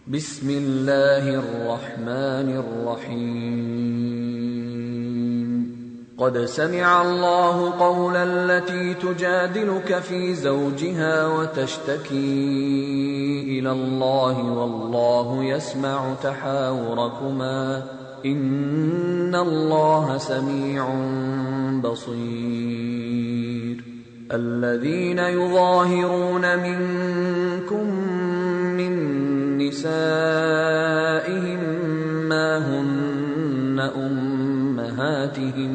بسم الله الرحمن الرحيم قد سمع الله قول التي تجادلك في زوجها وتشتكي إلى الله والله يسمع تحاوركما إن الله سميع بصير الذين يظاهرون منكم من نسائهم ما هن أمهاتهم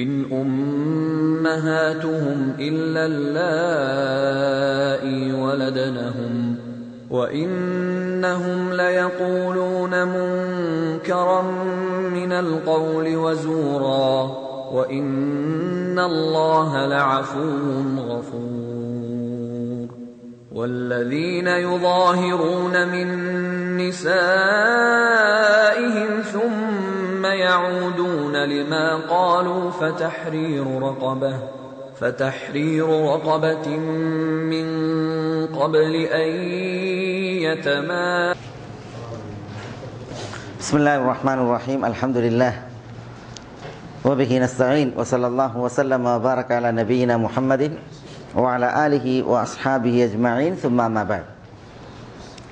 إن أمهاتهم إلا اللائي ولدنهم وإنهم ليقولون منكرا من القول وزورا وإن الله لعفو غفور والذين يظاهرون من نسائهم ثم يعودون لما قالوا فتحرير رقبة من قبل أن يتماسا. بسم الله الرحمن الرحيم الحمد لله وبه نستعين وصلى الله وسلم وبارك على نبينا محمد وعلى آله وأصحابه أجمعين ثم أما بعد.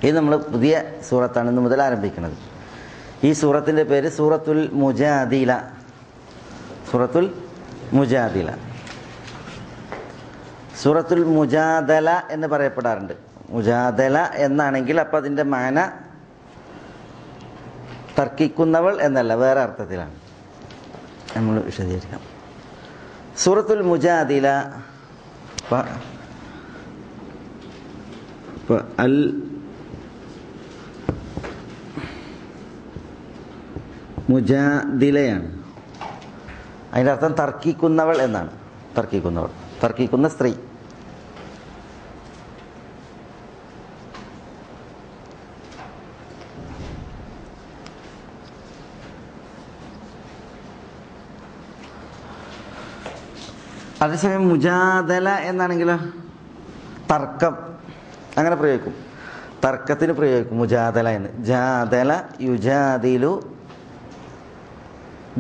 ഇത് നമ്മൾ പുതിയ സൂറത്താണ് ഇന്ന് മുതൽ ആരംഭിക്കുന്നത്. ഈ സൂറത്തിൻ്റെ പേര് സൂറത്തുൽ മുജാദില. സൂറത്തുൽ മുജാദില, സൂറത്തുൽ മുജാദല എന്ന് പറയപ്പെടാറുണ്ട്. മുജാദല എന്നാണെങ്കിൽ അപ്പം അതിൻ്റെ മാന തർക്കിക്കുന്നവൾ എന്നല്ല, വേറെ അർത്ഥത്തിലാണ്. നമ്മൾ വിശദീകരിക്കാം. സൂറത്തുൽ മുജാദില അൽ മുജാദിലയാണ്. അതിൻ്റെ അർത്ഥം തർക്കിക്കുന്നവൾ എന്നാണ്. തർക്കിക്കുന്നവൾ, തർക്കിക്കുന്ന സ്ത്രീ. അതേസമയം മുജാദല എന്നാണെങ്കിലോ തർക്കം, അങ്ങനെ പ്രയോഗിക്കും. തർക്കത്തിന് പ്രയോഗിക്കും മുജാദല എന്ന്. ജാദല യുജാദിലു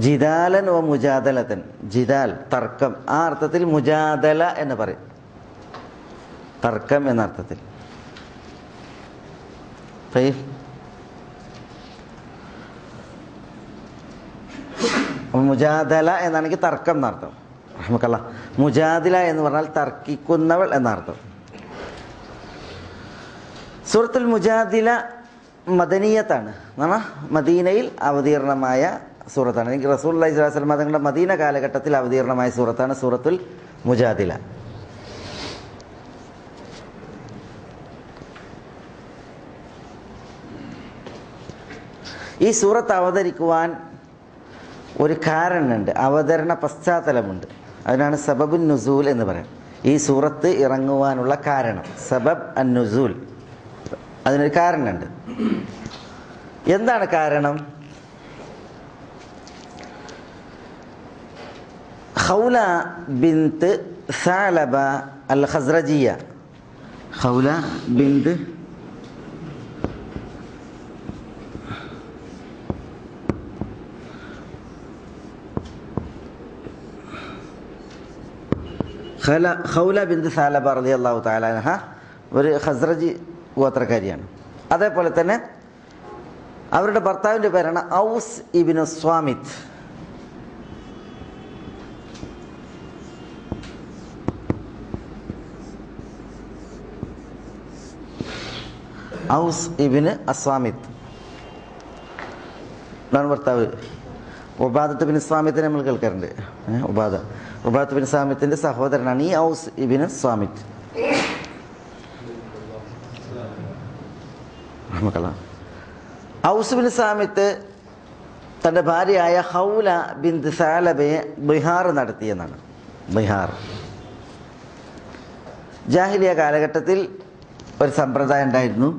ജിദാലൻ വ മുജാദലത്തൻ. ജിദാൽ തർക്കം, ആ അർത്ഥത്തിൽ മുജാദല എന്ന് പറയും. തർക്കം എന്ന അർത്ഥത്തിൽ. മുജാദല എന്നാണെങ്കിൽ തർക്കം എന്നർത്ഥം. റഹ്മക്കല്ല. മുജാദില എന്ന് പറഞ്ഞാൽ തർക്കിക്കുന്നവൾ എന്നർത്ഥം. സൂറത്തുൽ മുജാദില മദനീയത്താണ്, മദീനയിൽ അവതീർണമായ സൂറത്താണ്. എനിക്ക് റസൂലുള്ളാഹി സ്വല്ലല്ലാഹു അലൈഹി വസല്ലം തങ്ങളുടെ മദീന കാലഘട്ടത്തിൽ അവതീർണമായ സൂറത്താണ് സൂറത്തുൽ മുജാദില. ഈ സൂറത്ത് അവതരിക്കുവാൻ ഒരു കാരണമുണ്ട്, അവതരണ പശ്ചാത്തലമുണ്ട്. അതിനാണ് സബബുൻ നുസൂൽ എന്ന് പറയാം. ഈ സൂറത്ത് ഇറങ്ങുവാനുള്ള കാരണം, സബബ് അൻ നുസൂൽ, അതിനൊരു കാരണമുണ്ട്. എന്താണ് കാരണം? ഖൗല ബിൻത് സാലബ അൽ ഖസ്റജിയ. ഖൗല ബിൻത് ഖൗല ബിൻത് സാലബ റളിയല്ലാഹു തആല അൻഹ ഒരു ഖസ്റജി ഗോത്രക്കാരിയാണ്. അതേപോലെ തന്നെ അവരുടെ ഭർത്താവിൻ്റെ പേരാണ് ഔസ് ഇബ്നു സ്വാമിത്ത്. ഔസ് ഇബ്നു അസ്വാമിത്ത് ആണ് ഭർത്താവ്. ഉബാദത്ത് ബിൻ സ്വാമിത്തിനെ നമ്മൾ കേൾക്കാറുണ്ട്. ഉബാദത്ത് ബിൻ സ്വാമിത്തിൻ്റെ സഹോദരനാണ് ഈ ഔസ് ഇബ്നു സ്വാമിത്ത്. ഔസ് ബിൻ സ്വാമിത്ത് തൻ്റെ ഭാര്യയായ ഖൗല ബിൻത് സാലബയെ ബിഹാർ നടത്തിയെന്നാണ്. ബിഹാർ ജാഹിലിയ കാലഘട്ടത്തിൽ ഒരു സമ്പ്രദായം ഉണ്ടായിരുന്നു.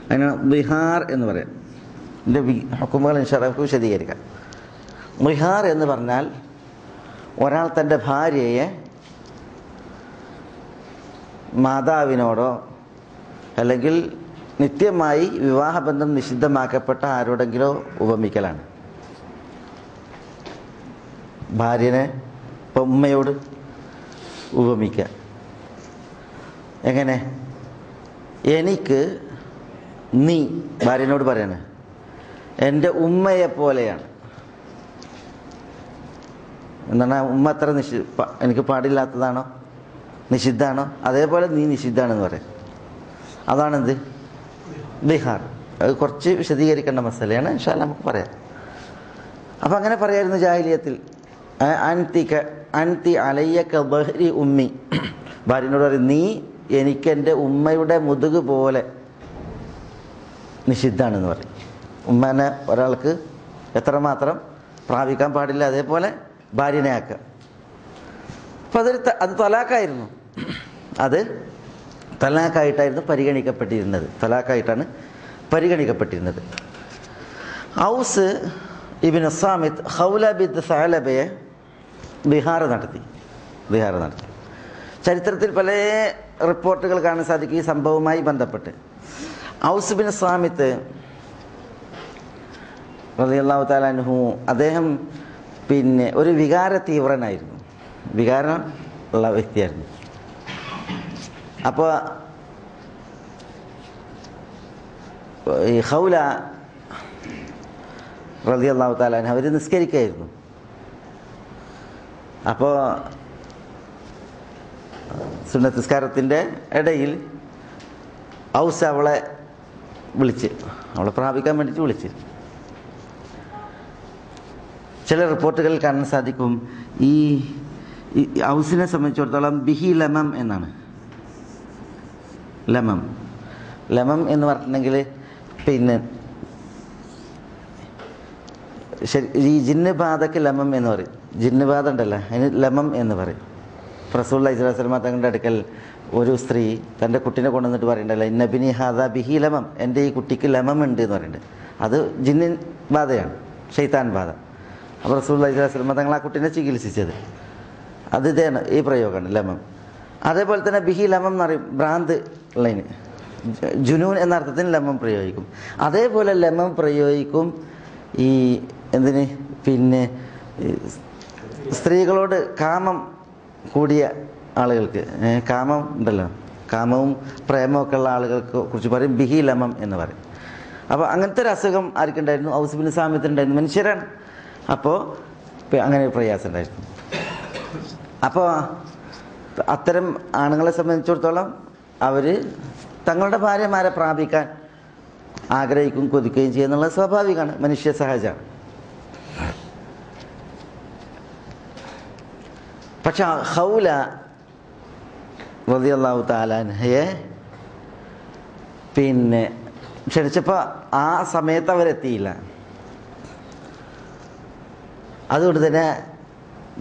അതിനാണ് ബിഹാർ എന്ന് പറയാം. ഇതിൻ്റെ ഹുക്കുമുകൾ ഇൻഷാ അല്ലാഹ് നമുക്ക് വിശദീകരിക്കാം. ബിഹാർ എന്ന് പറഞ്ഞാൽ ഒരാൾ തൻ്റെ ഭാര്യയെ മാതാവിനോടോ അല്ലെങ്കിൽ നിത്യമായി വിവാഹബന്ധം നിഷിദ്ധമാക്കപ്പെട്ട ആരോടെങ്കിലോ ഉപമിക്കലാണ്. ഭാര്യനെ ഇപ്പം ഉമ്മയോട് ഉപമിക്കുക. എങ്ങനെ? എനിക്ക് നീ, ഭാര്യനോട് പറയാണ്, എൻ്റെ ഉമ്മയെ പോലെയാണ്. എന്താണ് ഉമ്മ അത്ര എനിക്ക് പാടില്ലാത്തതാണോ, നിഷിദ്ധാണോ? അതേപോലെ നീ നിഷിദ്ധാണെന്ന് പറയും. അതാണെന്ത്? ബിഹാർ. അത് കുറച്ച് വിശദീകരിക്കേണ്ട മസലയാണ്, ഇൻഷാ അല്ലാഹ് നമുക്ക് പറയാം. അപ്പം അങ്ങനെ പറയായിരുന്നു ജാഹിലിയത്തിൽ. അൻതി അലയ്യ കബഹരി ഉമ്മി. ഭാര്യനോട് പറയും, നീ എനിക്കെൻ്റെ ഉമ്മയുടെ മുതുക് പോലെ നിഷിദ്ധാണെന്ന് പറയും. ഉമ്മനെ ഒരാൾക്ക് എത്രമാത്രം പ്രാപിക്കാൻ പാടില്ല, അതേപോലെ ഭാര്യനെ ആക്കുക. അപ്പം അത് തലാഖായിരുന്നു. അത് തലാഖായിട്ടായിരുന്നു പരിഗണിക്കപ്പെട്ടിരുന്നത്. തലാഖായിട്ടാണ് പരിഗണിക്കപ്പെട്ടിരുന്നത്. ഔസ് ഇബ്നു സാമിത്ത് ഖൗല ബിൻത് സഅലബയെ ബിഹാർ നടത്തി. ചരിത്രത്തിൽ പല റിപ്പോർട്ടുകൾ കാണാൻ സാധിക്കും ഈ സംഭവവുമായി ബന്ധപ്പെട്ട്. ഔസ് ബിൻ സാമിത്ത് റളിയല്ലാഹു തആല അൻഹു, അദ്ദേഹം ഒരു വികാര തീവ്രനായിരുന്നു, വികാരം ഉള്ള വ്യക്തിയായിരുന്നു. അപ്പോൾ ഈ ഖൗല റളിയല്ലാഹു തആല അൻഹ അവർ നിസ്കരിക്കുകയായിരുന്നു. അപ്പോൾ സുന്നത്ത് നിസ്കാരത്തിൻ്റെ ഇടയിൽ ഔസ് അവളെ പ്രാപിക്കാൻ വേണ്ടിയിട്ട് വിളിച്ച്. ചില റിപ്പോർട്ടുകളിൽ കാണാൻ സാധിക്കും ഈ ഔസിനെ സംബന്ധിച്ചിടത്തോളം ബിഹി ലമം എന്നാണ്. ലമം എന്ന് പറഞ്ഞിട്ടുണ്ടെങ്കിൽ ഈ ജിന്ന് ബാധക്ക് ലമം എന്ന് പറയും. ജിന്ന് ബാധ ഉണ്ടല്ലോ, അതിന് ലമം എന്ന് പറയും. റസൂലുള്ളാഹി സ്വല്ലല്ലാഹു അലൈഹി വസല്ലം തങ്ങളുടെ അടുക്കൽ ഒരു സ്ത്രീ തൻ്റെ കുട്ടീനെ കൊണ്ടുവന്നിട്ട് പറയുന്നുണ്ടല്ലോ, ഇന്നബിനി ഹാദാ ബിഹി ലമം, എൻ്റെ ഈ കുട്ടിക്ക് ലമം ഉണ്ട് എന്ന് പറയുന്നുണ്ട്. അത് ജിന്നിൻ ബാധയാണ്, ഷൈത്താൻ ബാധ. അപ്പോൾ റസൂലുള്ളാഹി സ്വല്ലല്ലാഹു അലൈഹി വസല്ലം തങ്ങൾ ആ കുട്ടീനെ ചികിത്സിച്ചത് അത് ഇതാണ്, ഈ പ്രയോഗമാണ് ലമം. അതേപോലെ തന്നെ ബിഹി ലമം എന്ന് പറയും, ഭ്രാന്ത് ഉള്ളതിന്. ജുനൂൻ എന്ന അർത്ഥത്തിന് ലമം പ്രയോഗിക്കും. അതേപോലെ ലമം പ്രയോഗിക്കും ഈ എന്തിന് സ്ത്രീകളോട് കാമം കൂടിയ ആളുകൾക്ക്. കാമം ഉണ്ടല്ലോ, കാമവും പ്രേമവും ഒക്കെ ഉള്ള ആളുകൾക്ക് കുറിച്ച് പറയും ബിഹി ലമം എന്ന് പറയും. അപ്പോൾ അങ്ങനത്തെ ഒരു അസുഖം ആർക്കുണ്ടായിരുന്നു? ഔസ് ബിൻ സാമിത്തിനുണ്ടായിരുന്നു. മനുഷ്യരാണ്. അപ്പോൾ അങ്ങനെ ഒരു പ്രയാസം ഉണ്ടായിരുന്നു. അപ്പോൾ അത്തരം ആണുങ്ങളെ സംബന്ധിച്ചിടത്തോളം അവർ തങ്ങളുടെ ഭാര്യമാരെ പ്രാപിക്കാൻ ആഗ്രഹിക്കും, കൊതിക്കുകയും ചെയ്യുന്നുള്ളത് സ്വാഭാവികമാണ്, മനുഷ്യ സഹജമാണ്. പക്ഷെ ഖൗല റളിയല്ലാഹു തആല അൻഹയെ ക്ഷണിച്ചപ്പോൾ ആ സമയത്ത് അവരെത്തിയില്ല. അതുകൊണ്ട് തന്നെ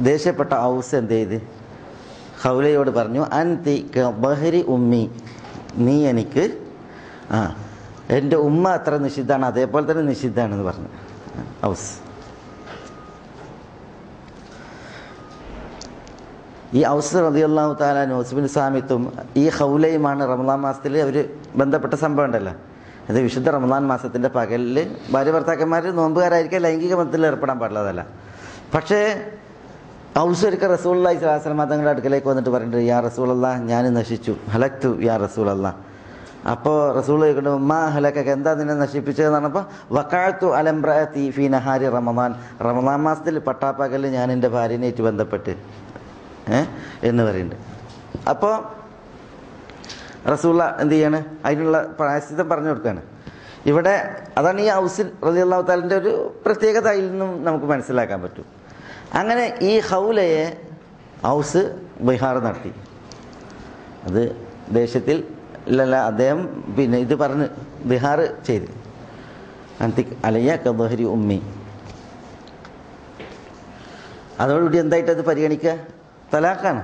ദേഷ്യപ്പെട്ട ഔസ് എന്ത് ചെയ്ത് ഖൗലയോട് പറഞ്ഞു, അൻതി കബഹരി ഉമ്മി, നീ എനിക്ക് എൻ്റെ ഉമ്മ അത്ര നിഷിദ്ധാണ് അതേപോലെ തന്നെ നിഷിദ്ധാണെന്ന് പറഞ്ഞു ഔസ്. ഈ ഔസ് റളിയല്ലാഹു തആല ഔസ് ബിൻ സാമിത്തും ഈ ഖൗലയുമാണ് റമളാൻ മാസത്തിൽ അവർ ബന്ധപ്പെട്ട സംഭവം ഉണ്ടല്ലോ. ഇത് വിശുദ്ധ റമളാൻ മാസത്തിൻ്റെ പകലിൽ ഭാര്യ ഭർത്താക്കന്മാർ നോമ്പുകാരായിരിക്കും, ലൈംഗിക ബന്ധത്തിൽ ഏർപ്പെടാൻ പാടുള്ളതല്ല. പക്ഷേ ഔസ് ഒരിക്കൽ റസൂലുള്ളാഹി സ്വല്ലല്ലാഹു അലൈഹി വസല്ലം തങ്ങളുടെ അടുക്കലേക്ക് വന്നിട്ട് പറഞ്ഞിട്ട്, യാ റസൂലല്ലാഹ്, ഞാൻ നശിച്ചു, ഹലക്തു യാ റസൂലല്ലാഹ്. അപ്പോൾ റസൂൽ ചോദിക്കുന്നു, മാ ഹലക്കൊക്കെ, എന്താ നിന്നെ നശിപ്പിച്ചതെന്ന് പറഞ്ഞപ്പോൾ, വഖഅതു അലംറഅതി ഫീ നഹാരി റമളാൻ, റമളാൻ മാസത്തിൽ പട്ടാപ്പകലിൽ ഞാൻ എൻ്റെ ഭാര്യനായിട്ട് ബന്ധപ്പെട്ട് എന്ന് പറയുന്നുണ്ട്. അപ്പോൾ റസൂലുള്ള എന്ത് ചെയ്യാണ്? അതിനുള്ള പ്രായശ്ചിത്തം പറഞ്ഞു കൊടുക്കുകയാണ്. ഇവിടെ അതാണ് ഈ ഔസ് റളിയല്ലാഹു തആലയുടെ ഒരു പ്രത്യേകത, അതിൽ നിന്നും നമുക്ക് മനസ്സിലാക്കാൻ പറ്റും. അങ്ങനെ ഈ ഖൗലയെ ഔസ് ബിഹാർ നടത്തി. അത് ദേഷ്യത്തിൽ ഇല്ലല്ല, അദ്ദേഹം ഇത് പറഞ്ഞ് ബിഹാർ ചെയ്ത്, അൻതി അലയ്യ കബഹരി ഉമ്മി. അതോടുകൂടി എന്തായിട്ടത് പരിഗണിക്കുക? തലാഖാണ്.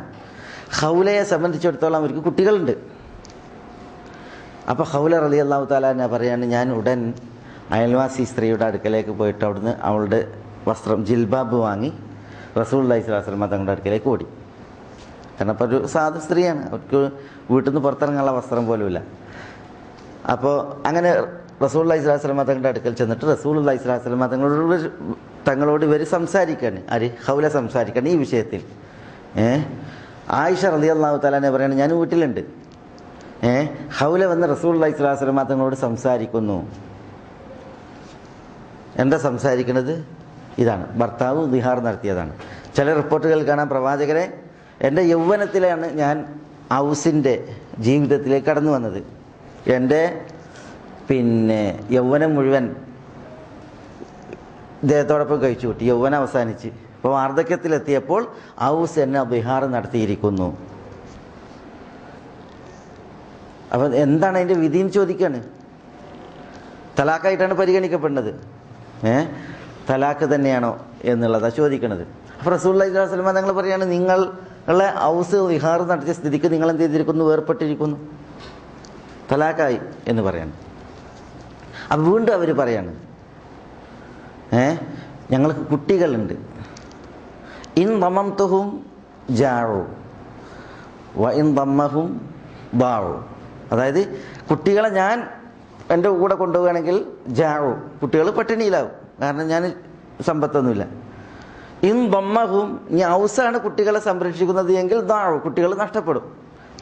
ഖൗലയെ സംബന്ധിച്ചിടത്തോളം അവർക്ക് കുട്ടികളുണ്ട്. അപ്പോൾ ഖൗല റളിയല്ലാഹു തആല അൻഹ പറയാണ്, ഞാൻ ഉടൻ അയൽവാസി സ്ത്രീയുടെ അടുക്കലേക്ക് പോയിട്ട് അവിടുന്ന് അവളുടെ വസ്ത്രം ജിൽബാബ് വാങ്ങി റസൂലുള്ളാഹി സ്വല്ലല്ലാഹു അലൈഹി വസല്ലം തങ്ങളുടെ അടുക്കലേക്ക് ഓടി. കാരണം അപ്പോൾ ഒരു സാധു സ്ത്രീയാണ്, അവർക്ക് വീട്ടിൽ നിന്ന് പുറത്തിറങ്ങാനുള്ള വസ്ത്രം പോലുമില്ല. അപ്പോൾ അങ്ങനെ റസൂലുള്ളാഹി സ്വല്ലല്ലാഹു അലൈഹി വസല്ലം തങ്ങളുടെ അടുക്കൽ ചെന്നിട്ട് റസൂലുള്ളാഹി സ്വല്ലല്ലാഹു അലൈഹി വസല്ലം തങ്ങളോട് ഇവർ സംസാരിക്കുകയാണ്. ആര്? ഹൗല സംസാരിക്കുകയാണ് ഈ വിഷയത്തിൽ. ആയിഷ റളിയല്ലാഹു തആല അൻഹ പറയാണ്, ഞാൻ വീട്ടിലുണ്ട്. ഹൗല വന്ന് റസൂലുള്ളാഹി സ്വല്ലല്ലാഹു അലൈഹി വസല്ലം തങ്ങളോട് സംസാരിക്കുന്നു. എന്താ സംസാരിക്കുന്നത്? ഇതാണ്, ഭർത്താവ് ദിഹാർ നടത്തിയതാണ്. ചില റിപ്പോർട്ടുകൾ കാണാൻ പ്രവാചകരെ, എൻ്റെ യൗവനത്തിലാണ് ഞാൻ ഔസിൻ്റെ ജീവിതത്തിലേക്ക് കടന്നു വന്നത്. എൻ്റെ യൗവനം മുഴുവൻ ഇദ്ദേഹത്തോടൊപ്പം കഴിച്ചു കൂട്ടി. യൗവനം അവസാനിച്ച് ഇപ്പോൾ വാർദ്ധക്യത്തിലെത്തിയപ്പോൾ ഔസ് എന്നെ ദിഹാർ നടത്തിയിരിക്കുന്നു. അപ്പം എന്താണ് അതിൻ്റെ വിധിയെന്ന് ചോദിക്കുകയാണ്. തലാഖായിട്ടാണ് പരിഗണിക്കപ്പെടുന്നത്. തലാഖ് തന്നെയാണോ എന്നുള്ളതാണ് ചോദിക്കുന്നത്. അപ്പോൾ റസൂലുള്ളാഹി സ്വല്ലല്ലാഹു അലൈഹി വസല്ലം തങ്ങൾ പറയാണ്, നിങ്ങളെ ഔസ് ദിഹാർ നടത്തിയ സ്ഥിതിക്ക് നിങ്ങൾ എന്ത് ചെയ്തിരിക്കുന്നു? വേർപ്പെട്ടിരിക്കുന്നു, തലാഖായി എന്ന് പറയാണ്. അപ്പം വീണ്ടും അവർ പറയാണ്, ഞങ്ങൾക്ക് കുട്ടികളുണ്ട്. ഇൻ ദമംതുഹും ജാഉ വ ഇൻ ദമ്മഹും ബാഉ. അതായത് കുട്ടികളെ ഞാൻ എൻ്റെ കൂടെ കൊണ്ടുപോവുകയാണെങ്കിൽ ജാഉ, കുട്ടികൾ പട്ടിണിയിലാവും, കാരണം ഞാൻ സമ്പത്തൊന്നുമില്ല. ഇൻ ദമ്മഹും, ഇനി ഔസാണ് കുട്ടികളെ സംരക്ഷിക്കുന്നത് എങ്കിൽ ദാഉ, കുട്ടികൾ നഷ്ടപ്പെടും.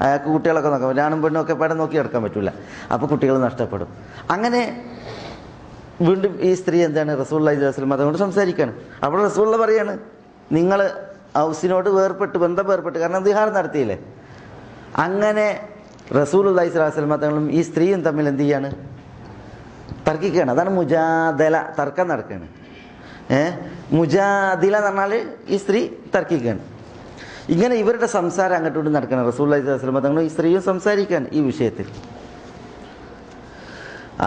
അയാൾക്ക് കുട്ടികളൊക്കെ നോക്കാം, ഞാനും പെണ്ണും ഒക്കെ പാടെ നോക്കി എടുക്കാൻ പറ്റില്ല, അപ്പോൾ കുട്ടികൾ നഷ്ടപ്പെടും. അങ്ങനെ വീണ്ടും ഈ സ്ത്രീ എന്താണ്? റസൂലുള്ളാഹി സ്വല്ലല്ലാഹു അലൈഹി വസല്ലം അതുകൊണ്ട് സംസാരിക്കുകയാണ്. അപ്പോൾ റസൂലുള്ള പറയാണ്, നിങ്ങൾ ഔസിനോട് ബന്ധം വേർപെട്ട്, കാരണം ദിഹാർ നടത്തിയില്ലേ. അങ്ങനെ റസൂലുള്ളാഹി സ്വല്ലല്ലാഹു അലൈഹി വസല്ലം തങ്ങളും ഈ സ്ത്രീയും തമ്മിൽ എന്ത് ചെയ്യാണ്? തർക്കിക്കുകയാണ്. അതാണ് മുജാദല, തർക്കം നടക്കുകയാണ്. മുജാദില എന്ന് പറഞ്ഞാൽ ഈ സ്ത്രീ തർക്കിക്കുകയാണ്. ഇങ്ങനെ ഇവരുടെ സംസാരം അങ്ങോട്ടും നടക്കണം. റസൂലുള്ളാഹി സ്വല്ലല്ലാഹു അലൈഹി വസല്ലം തങ്ങളും ഈ സ്ത്രീയും സംസാരിക്കാൻ ഈ വിഷയത്തിൽ.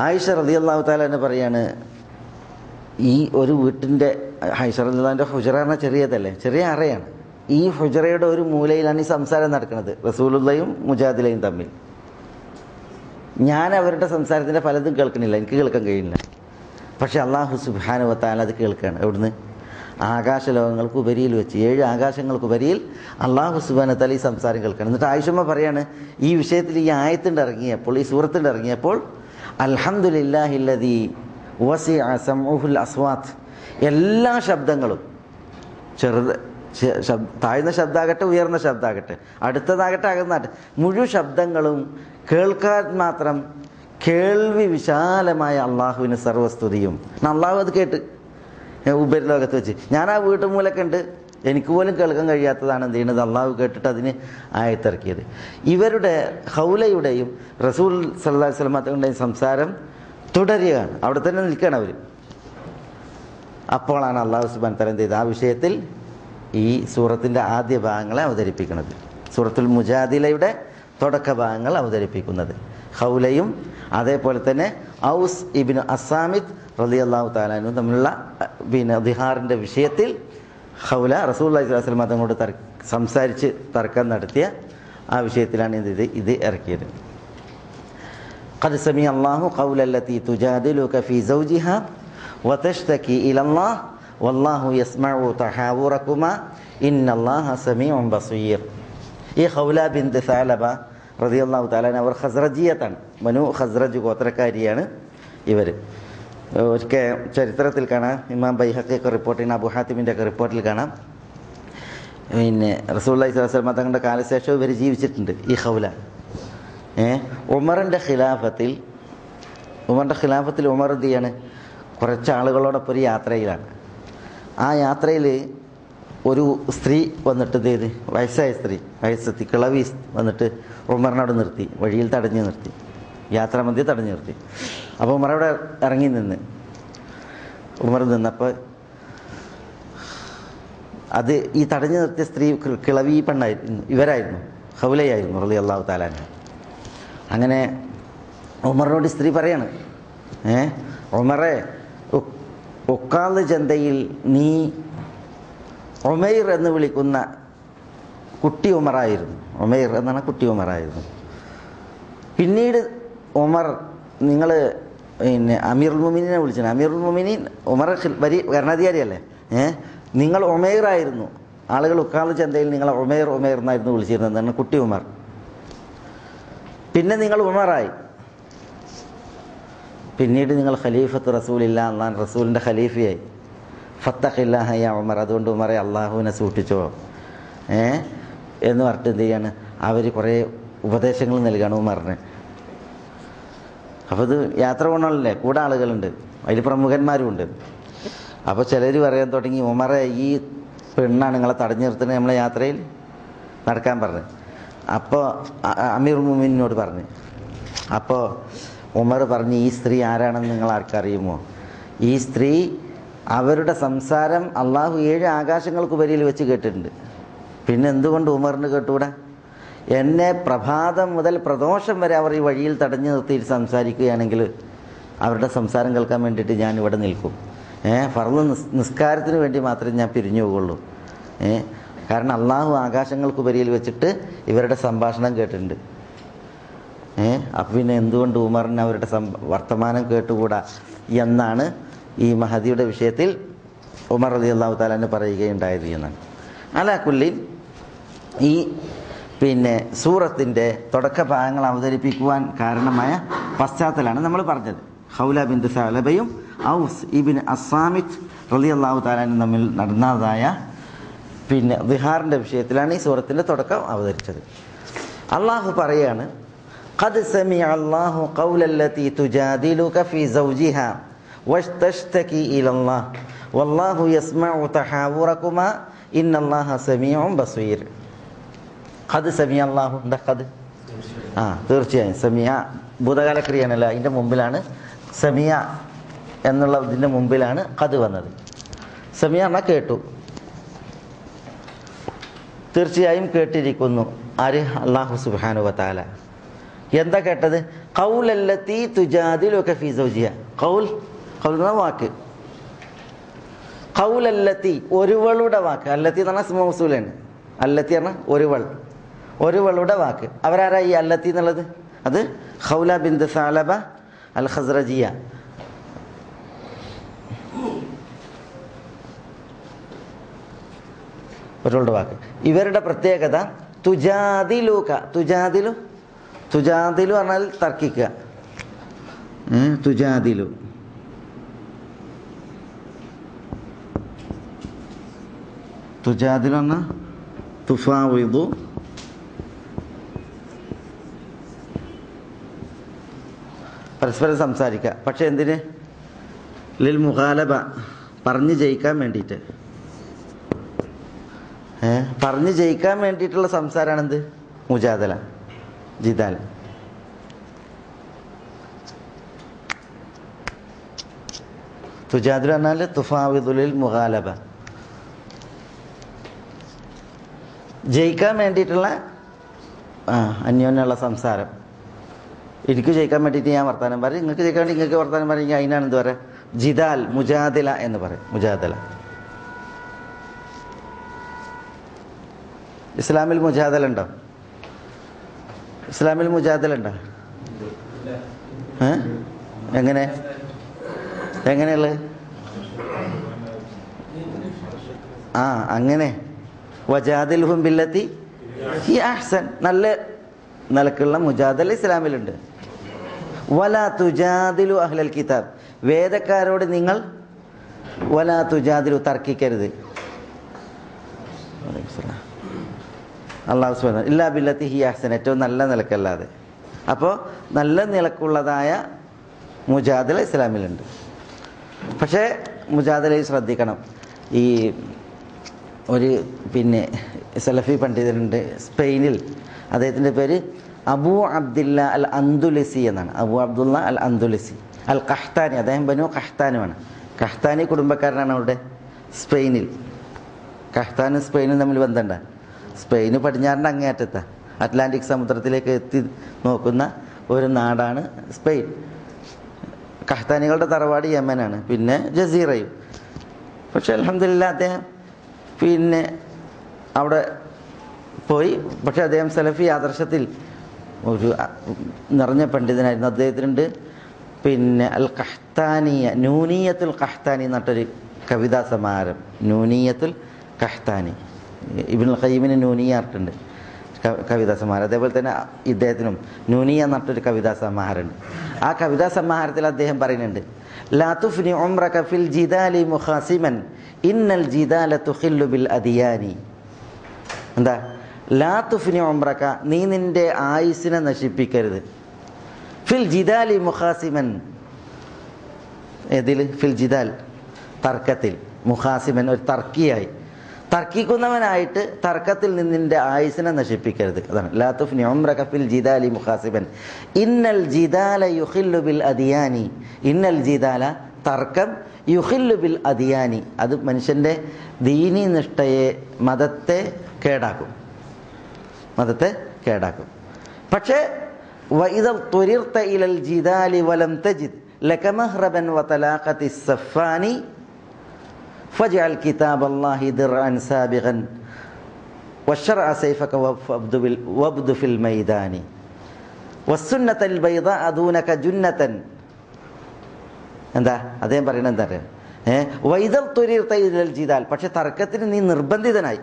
ആയിഷ റളിയല്ലാഹു തആല എന്ന് പറയാണ്, ഈ ഒരു വീട്ടിൻ്റെ, ആയിഷ റളിയല്ലാഹുവിൻ്റെ ഹുജറ പറഞ്ഞാൽ ചെറിയതല്ലേ, ചെറിയ അറയാണ്. ഈ ഹുജറയുടെ ഒരു മൂലയിലാണ് ഈ സംസാരം നടക്കുന്നത്, റസൂലുള്ളാഹിയും മുജാദിലയും തമ്മിൽ. ഞാൻ അവരുടെ സംസാരത്തിൻ്റെ പലതും കേൾക്കണില്ല, എനിക്ക് കേൾക്കാൻ കഴിയില്ല. പക്ഷെ അല്ലാഹു സുബ്ഹാനഹു വ തആല അത് കേൾക്കുകയാണ്. എവിടുന്ന്? ആകാശലോകങ്ങൾക്ക് ഉപരിയിൽ വെച്ച്, 7 ആകാശങ്ങൾക്ക് ഉപരിയിൽ അല്ലാഹു സുബ്ഹാനഹു വ തആല ഈ സംസാരം കേൾക്കുകയാണ്. എന്നിട്ട് ആയിഷമ്മ പറയാണ്, ഈ വിഷയത്തിൽ ഈ ആയത്തിൻ്റെ ഇറങ്ങിയപ്പോൾ, ഈ സൂറത്തിൻ്റെ ഇറങ്ങിയപ്പോൾ, അൽഹംദുലില്ലാഹില്ലദീ വസിഅ സമഉഹുൽ അസ്വാത്ത്, എല്ലാ ശബ്ദങ്ങളും, താഴ്ന്ന ശബ്ദമാകട്ടെ ഉയർന്ന ശബ്ദമാകട്ടെ അടുത്തതാകട്ടെ അകന്നാകട്ടെ, മുഴുവൻ ശബ്ദങ്ങളും കേൾക്കാൻ മാത്രം കേൾവി വിശാലമായ അള്ളാഹുവിന് സർവസ്തുതിയും. അള്ളാഹു അത് കേട്ട് ഉപരിലോകത്ത് വെച്ച്, ഞാൻ ആ വീട്ടുമൂലൊക്കെ ഉണ്ട്, എനിക്ക് പോലും കേൾക്കാൻ കഴിയാത്തതാണ് എന്ത് ചെയ്യുന്നത്, അള്ളാഹു കേട്ടിട്ട് അതിന് ആയത്തിറക്കിയത്. ഇവരുടെ ഹൗലയുടെയും റസൂൽ സല്ലല്ലാഹു അലൈഹി വസല്ലം തങ്ങളുടെയും സംസാരം തുടരുകയാണ്, അവിടെ തന്നെ നിൽക്കുകയാണ് അവർ. അപ്പോഴാണ് അള്ളാഹു സുബ്ഹാനഹു വ തആല എന്ത് ചെയ്ത് ആ വിഷയത്തിൽ ഈ സൂറത്തിൻ്റെ ആദ്യ ഭാഗങ്ങളെ അവതരിപ്പിക്കുന്നത്, സൂറത്തുൽ മുജാദിലയുടെ തുടക്ക ഭാഗങ്ങൾ അവതരിപ്പിക്കുന്നത്. ഹൗലയും അതേപോലെ തന്നെ ഔസ് ഇബ്നു അസ്സാമിത്ത് റളിയല്ലാഹു തആല അൻഹു തമ്മിലുള്ള ദിഹാറിൻ്റെ വിഷയത്തിൽ ഹൗല റസൂലുള്ളാഹി സ്വല്ലല്ലാഹു അലൈഹി വസല്ലം തങ്ങളോട് സംസാരിച്ച് തർക്കം നടത്തിയ ആ വിഷയത്തിലാണ് ഇത് ഇറക്കിയത്. ഖദ് സമിഅ അല്ലാഹു ഖൗലല്ലതി തുജാദിലുക ഫീ സൗജിഹാ വതശ്തകി ഇലല്ലാഹ് വല്ലാഹു യസ്മഉ തഹാവുറകുമാ ഇന്നല്ലാഹ സമീഉൻ ബസീർ. ഈ ഹൗല ബിൻത് സഅലബ റളിയല്ലാഹു തആല അൻഹ അവർ ഖസ്റജിയത്താണ്, ബനു ഖസ്റജ് ഗോത്രക്കാരിയാണ് ഇവർ. ഒരിക്കൽ ചരിത്രത്തിൽ കാണാം, ഇമാം ബൈഹഖിയൊക്കെ റിപ്പോർട്ട് ചെയ്യുന്ന, അബൂ ഹാത്തിമിൻ്റെ ഒക്കെ റിപ്പോർട്ടിൽ കാണാം, റസൂലുള്ളാഹി സ്വല്ലല്ലാഹു അലൈഹി വസല്ലം തങ്ങളുടെ കാലശേഷം ഇവർ ജീവിച്ചിട്ടുണ്ട് ഈ ഹൗല. ഉമറിൻ്റെ ഖിലാഫത്തിൽ ഉമർ എന്ത് ചെയ്യാണ്, കുറച്ച് ആളുകളോടൊപ്പം ഒരു യാത്രയിലാണ്. ആ യാത്രയിൽ ഒരു സ്ത്രീ വന്നിട്ട് ചെയ്ത്, വയസ്സായ സ്ത്രീ, വയസ്സെത്തി കിളവി വന്നിട്ട് ഉമറിനോട് നിർത്തി, വഴിയിൽ തടഞ്ഞു നിർത്തി, യാത്രാമധ്യേ തടഞ്ഞു നിർത്തി. അപ്പോൾ ഉമർ അവിടെ ഇറങ്ങി ഉമർ നിന്നപ്പോൾ അത് ഈ തടഞ്ഞു നിർത്തിയ സ്ത്രീ കിളവി പെണ്ണായിരുന്നു, ഇവരായിരുന്നു, ഹൗലയായിരുന്നു റളിയല്ലാഹു തആല അൻഹ. അങ്ങനെ ഉമറിനോട് സ്ത്രീ പറയാണ്, ഉമറെ, ഒക്കാള് ചന്തയിൽ നീ ഉമൈർ എന്ന് വിളിക്കുന്ന കുട്ടി ഉമറായിരുന്നു, ഉമൈർ എന്നാണ് കുട്ടി ഉമറായിരുന്നു. പിന്നീട് ഉമർ നിങ്ങൾ അമീറുൽ മുഅ്മിനീനെ വിളിച്ചാണ്, അമീറുൽ മുഅ്മിനീൻ ഉമർ ഭരണാധികാരിയല്ലേ, നിങ്ങൾ ഉമൈറായിരുന്നു, ആളുകൾ ഉക്കാള് ചന്തയിൽ നിങ്ങളെ ഉമൈർ എന്നായിരുന്നു വിളിച്ചിരുന്നത്, കുട്ടി ഉമർ. പിന്നെ നിങ്ങൾ ഉമറായി, പിന്നീട് നിങ്ങൾ ഖലീഫത്ത് റസൂലില്ല, അള്ളാഹ് റസൂലിൻ്റെ ഖലീഫയായി. ഫത്തഖില്ലാഹ യാ ഉമർ, അതുകൊണ്ട് ഉമറെ അള്ളാഹുവിനെ സൂക്ഷിച്ചോ എന്ന് പറഞ്ഞിട്ട് എന്ത് ചെയ്യാണ്, അവർ കുറേ ഉപദേശങ്ങൾ നൽകുകയാണ് ഉമറിന്. അപ്പോൾ ഇത് യാത്ര പോകണമല്ലേ, കൂടെ ആളുകളുണ്ട്, അതിൽ പ്രമുഖന്മാരും ഉണ്ട്. അപ്പോൾ ചിലർ പറയാൻ തുടങ്ങി, ഉമറെ ഈ പെണ്ണാണ് നിങ്ങളെ തടഞ്ഞു നിർത്തുന്നത് നമ്മളെ യാത്രയിൽ നടക്കാൻ പറഞ്ഞു. അപ്പോൾ അമീർ മുഅ്മിനീനോട് പറഞ്ഞു. അപ്പോൾ ഉമർ പറഞ്ഞു, ഈ സ്ത്രീ ആരാണെന്ന് നിങ്ങൾ ആർക്കറിയുമോ? ഈ സ്ത്രീ അവരുടെ സംസാരം അള്ളാഹു 7 ആകാശങ്ങൾക്കുപരിയിൽ വെച്ച് കേട്ടിട്ടുണ്ട്. പിന്നെ എന്തുകൊണ്ട് ഉമറിന് കേട്ടുകൂടാ? എന്നെ പ്രഭാതം മുതൽ പ്രദോഷം വരെ അവർ ഈ വഴിയിൽ തടഞ്ഞു നിർത്തിയിട്ട് സംസാരിക്കുകയാണെങ്കിൽ അവരുടെ സംസാരം കേൾക്കാൻ വേണ്ടിയിട്ട് ഞാൻ ഇവിടെ നിൽക്കും. ഫർള് നിസ്കാരത്തിന് വേണ്ടി മാത്രമേ ഞാൻ പിരിഞ്ഞു പോകുള്ളൂ. കാരണം അള്ളാഹു ആകാശങ്ങൾക്കുപരിയിൽ വെച്ചിട്ട് ഇവരുടെ സംഭാഷണം കേട്ടിട്ടുണ്ട്. അപ്പം പിന്നെ എന്തുകൊണ്ട് ഉമറിന് അവരുടെ വർത്തമാനം കേട്ടുകൂടാ എന്നാണ് ഈ മഹദിയുടെ വിഷയത്തിൽ ഉമർ റളിയല്ലാഹു തആല അൻഹു പറയുകയുണ്ടായത് എന്നാണ്. അലാ കുല്ലി, ഈ സൂറത്തിൻ്റെ തുടക്ക ഭാഗങ്ങൾ അവതരിപ്പിക്കുവാൻ കാരണമായ പശ്ചാത്തലമാണ് നമ്മൾ പറഞ്ഞത്. ഖൗല ബിൻത് സഅലബയും ഔസ് ഇബ്നു അസ്സാമിറ്റ് റളിയല്ലാഹു തആല അൻഹു തമ്മിൽ നടന്നതായ ദിഹാറിൻ്റെ വിഷയത്തിലാണ് ഈ സൂറത്തിൻ്റെ തുടക്കം അവതരിച്ചത്. അള്ളാഹു പറയാണ്, ഖദ് സമിഅ അല്ലാഹു ഖൗലല്ലതി തുജാദിലുക ഫീ സൗജിഹാ വസ്തശ്തകി ഇലല്ലാഹ് വല്ലാഹു യസ്മഉ തഹാവുറകുമാ ഇന്നല്ലാഹ സമീഉൻ ബസീർ. ഖദ് സമിഅ അല്ലാഹു, എന്താ ഖദ്? തീർച്ചയായും സമിഅ ഭൂതകാല ക്രിയയാണല്ലോ, അതിൻ്റെ മുമ്പിലാണ് സമിഅ എന്നുള്ള ഇതിൻ്റെ മുമ്പിലാണ് ഖദ് വന്നത്. സമിഅ എന്നാൽ കേട്ടു, തീർച്ചയായും കേട്ടിരിക്കുന്നു. ആര്? അല്ലാഹു സുബ്ഹാനഹു വ തആല. എന്താ കേട്ടത്? ഖൗലല്ലതി തുജാദിലുക ഫീ സൗജിഹ. ഖൗൽ എന്ന വാക്ക്, ഖൗലല്ലതി ഒരുവളുടെ വാക്ക്. അല്ലത്തി എന്ന് പറഞ്ഞാൽ ഇസ്മു മൗസൂലാണ്. അല്ലത്തി പറഞ്ഞാൽ ഒരുവളുടെ വാക്ക്. അവരാരാ ഈ അല്ലത്തി എന്നുള്ളത്? അത് ഖൗല ബിൻത് സഅലബ അൽ ഖസ്റജിയ. ഒരുവളുടെ വാക്ക്. ഇവരുടെ പ്രത്യേകത തുജാദിലുക. തുജാദിലു പറഞ്ഞാൽ തർക്കിക്കുക. തുജാദിലു പറഞ്ഞാൽ തുഫാവിദു, പരസ്പരം സംസാരിക്കുക. പക്ഷെ എന്തിന്? ലിൽ മുഖാലബ, പറഞ്ഞു ജയിക്കാൻ വേണ്ടിയിട്ട്. പറഞ്ഞു ജയിക്കാൻ വേണ്ടിയിട്ടുള്ള സംസാരമാണെന്ത്? മുജാദല, ജിദാൽ. തുജാദിലു പറഞ്ഞാൽ തുഫാവിദുലിൽ മുഖാലബ, ജയിക്കാൻ വേണ്ടിയിട്ടുള്ള അന്യോന്യമുള്ള സംസാരം. എനിക്ക് ജയിക്കാൻ വേണ്ടിയിട്ട് ഞാൻ വർത്താനം പറയും, നിങ്ങൾക്ക് ജയിക്കാൻ വേണ്ടി നിങ്ങൾക്ക് വർത്താനം പറയുക, അതിനാണ് എന്ത് പറയുക? ജിദാൽ, മുജാദില എന്ന് പറയും. മുജാദല. ഇസ്ലാമിൽ മുജാദല ഉണ്ടോ? ഇസ്ലാമിൽ മുജാദല ഉണ്ടോ? എങ്ങനെയുള്ളത്? അങ്ങനെ വജാദിൽഹും ബില്ലത്തി ഹി അഹ്സൻ, നല്ല നിലക്കുള്ള മുജാദല ഇസ്ലാമിലുണ്ട്. വലാ തുജാദിലു അഹ്ലൽ കിതാബ്, വേദക്കാരോട് നിങ്ങൾ വലാ തുജാദിലു തർക്കിക്കരുത്. അല്ലാഹു സുബ്ഹാനഹു ഇല്ലാ ബില്ലത്തി ഹി അഹ്സൻ, ഏറ്റവും നല്ല നിലക്കല്ലാതെ. അപ്പോൾ നല്ല നിലക്കുള്ളതായ മുജാദല ഇസ്ലാമിലുണ്ട്. പക്ഷേ മുജാദലയിൽ ശ്രദ്ധിക്കണം. ഈ ഒരു സലഫി പണ്ഡിതനുണ്ട് സ്പെയിനിൽ, അദ്ദേഹത്തിൻ്റെ പേര് അബൂ അബ്ദുല്ല അൽ അന്ദുലസി എന്നാണ്. അബൂ അബ്ദുല്ല അൽ അന്ദുലസി അൽ ഖഹ്താനി. അദ്ദേഹം ബനു ഖഹ്താനുമാണ്. ഖഹ്താനി കുടുംബക്കാരനാണ് അവിടെ സ്പെയിനിൽ. ഖഹ്താനും സ്പെയിനും തമ്മിൽ ബന്ധമുണ്ട്. സ്പെയിന് പടിഞ്ഞാറിൻ്റെ അങ്ങേയറ്റത്താണ്, അറ്റ്ലാന്റിക് സമുദ്രത്തിലേക്ക് എത്തി നോക്കുന്ന ഒരു നാടാണ് സ്പെയിൻ. ഖഹ്താനികളുടെ തറവാട് യമനാണ്, പിന്നെ ജസീറയും. പക്ഷെ അൽഹംദുലില്ലാ അദ്ദേഹം അവിടെ പോയി. പക്ഷെ അദ്ദേഹം സലഫി ആദർശത്തിൽ ഒരു നിറഞ്ഞ പണ്ഡിതനായിരുന്നു. അദ്ദേഹത്തിനുണ്ട് അൽ ഖഹ്താനിയ, നൂനിയത്തുൽ ഖഹ്താനി എന്നിട്ടൊരു കവിതാ സമാഹാരം. നൂനിയത്തുൽ ഖഹ്താനി, ഇബ്നുൽ ഖയ്യിമിന് നൂനിയ ആർട്ടുണ്ട്. കവിതാ സമാഹാരം. അതേപോലെ തന്നെ ഇദ്ദേഹത്തിനും നൂനിയ എന്നിട്ടൊരു കവിതാ സമാഹാരമുണ്ട്. ആ കവിതാ സമാഹാരത്തിൽ അദ്ദേഹം പറയുന്നുണ്ട്, ലാ തുഫ്നി ഉംറക ഫിൽ ജിദാലി മുഖാസിമൻ ഇന്നൽ ജിദാല തുഖില്ലു ബിൽ അദിയാനി. എന്താ? ലാ തുഫ്നി ഉംറക, നീ നിന്റെ ആയുസ്സിനെ നശിപ്പിക്കരുത്. ഫിൽ ജിദാലി മുഖാസിമൻ, ഏതിൽ? ഫിൽ ജിദാൽ, തർക്കത്തിൽ. മുഖാസിമൻ, ഒരു തർക്കിയായി, തർക്കിക്കുന്നവനായിട്ട് തർക്കത്തിൽ നിന്നിൻ്റെ ആയുസിനെ നശിപ്പിക്കരുത്. അതാണ് ലാ തുഫ്നി ഉംറക ഫിൽ ജിദാലി മുഖാസിബൻ ഇന്നൽ ജിദാല യുഖില്ലു ബിൽ അദിയാനി. ഇന്നൽ ജിദാല, തർക്കം, യുഖില്ലു ബിൽ അദിയാനി, അത് മനുഷ്യൻ്റെ ദീനി നിഷ്ഠയെ, മതത്തെ കേടാക്കും, മതത്തെ കേടാക്കും. പക്ഷേ വഇദ തുരിർത ഇലൽ ജിദാലി വലം തജിദ് ലക മഹ്റബൻ വതലാഖതി സഫാനി ഫജ്അൽ കിതാബല്ലാഹി ദിർഅൻ സാബിഗൻ വശർഅ സൈഫക വബ്ദു ഫിൽ മൈദാനി വസ്സുന്നത്തൽ ബൈദാ ദൂനക ജുന്നതൻ. എന്താ അദ്ദേഹം പറയുന്നത്? എന്താ പറയുക? വൈദൽ തുരിർത ഇലൽ ജിദാൽ, പക്ഷെ തർക്കത്തിന് നീ നിർബന്ധിതനായി.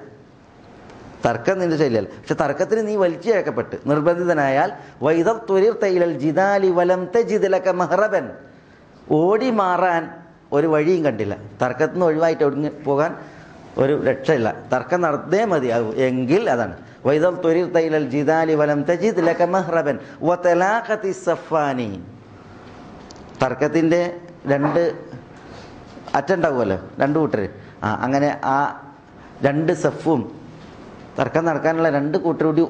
തർക്കം നിന്റെ ശൈലിയല്ല, പക്ഷെ തർക്കത്തിന് നീ വലിച്ചേക്കപ്പെട്ട് നിർബന്ധിതനായാൽ വൈദൽ തുരിർത ഇലൽ ജിദാലി വലം തജിദ് ലക മഹ്റബൻ, ഓടി മാറാൻ ഒരു വഴിയും കണ്ടില്ല. തർക്കത്തിൽ നിന്ന് ഒഴിവായിട്ട് ഒടുങ്ങി പോകാൻ ഒരു രക്ഷയില്ല. തർക്കം നടത്തേ മതിയാകും എങ്കിൽ അതാണ് വൈദൽ തുരിർത ഇലൽ ജിദാലി വലം തജിദ് ലക മഹ്റബൻ വതലാഖതി സഫാനി. തർക്കത്തിൻ്റെ രണ്ട് അറ്റുണ്ടാവുമല്ലോ, രണ്ട് കൂട്ടർ. അങ്ങനെ ആ രണ്ട് സഫും, തർക്കം നടക്കാനുള്ള രണ്ട് കൂട്ടർ കൂടി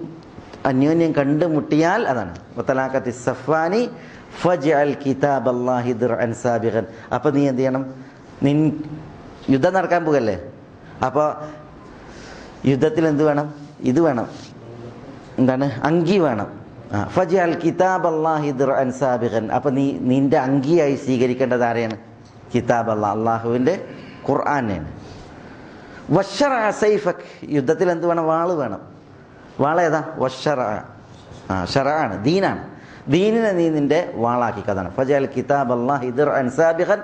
അന്യോന്യം കണ്ടുമുട്ടിയാൽ അതാണ് വതലാഖതി സഫാനി ഫജ്അൽ കിതാബല്ലാഹി ദിർഅൻ സാബിഗൻ. അപ്പോൾ നീ എന്ത് ചെയ്യണം? യുദ്ധം നടക്കാൻ പോകല്ലേ, അപ്പോൾ യുദ്ധത്തിൽ എന്ത് വേണം? ഇത് വേണം, എന്താണ്? അങ്കി വേണം. ഫജ്അൽ കിതാബല്ലാഹി ദിർഅൻ സാബിഗൻ. അപ്പോൾ നീ നിന്റെ അങ്കിയായി സ്വീകരിക്കേണ്ടത് ആരെയാണ്? കിതാബല്ലാഹ്, അള്ളാഹുവിൻ്റെ ഖുർആനെയാണ്. വശർഅ സൈഫക്, യുദ്ധത്തിൽ എന്ത് വേണം? വാള് വേണം. വാള് ഏതാ? വശർഅ, ശർഅാണ്, ദീനാണ്. ദീനിനെ നീ നിന്റെ വാളാക്കിക്കതാണ്. ഫജഅൽ കിതാബല്ലാഹി ദിർഅൻ സാബിഗൻ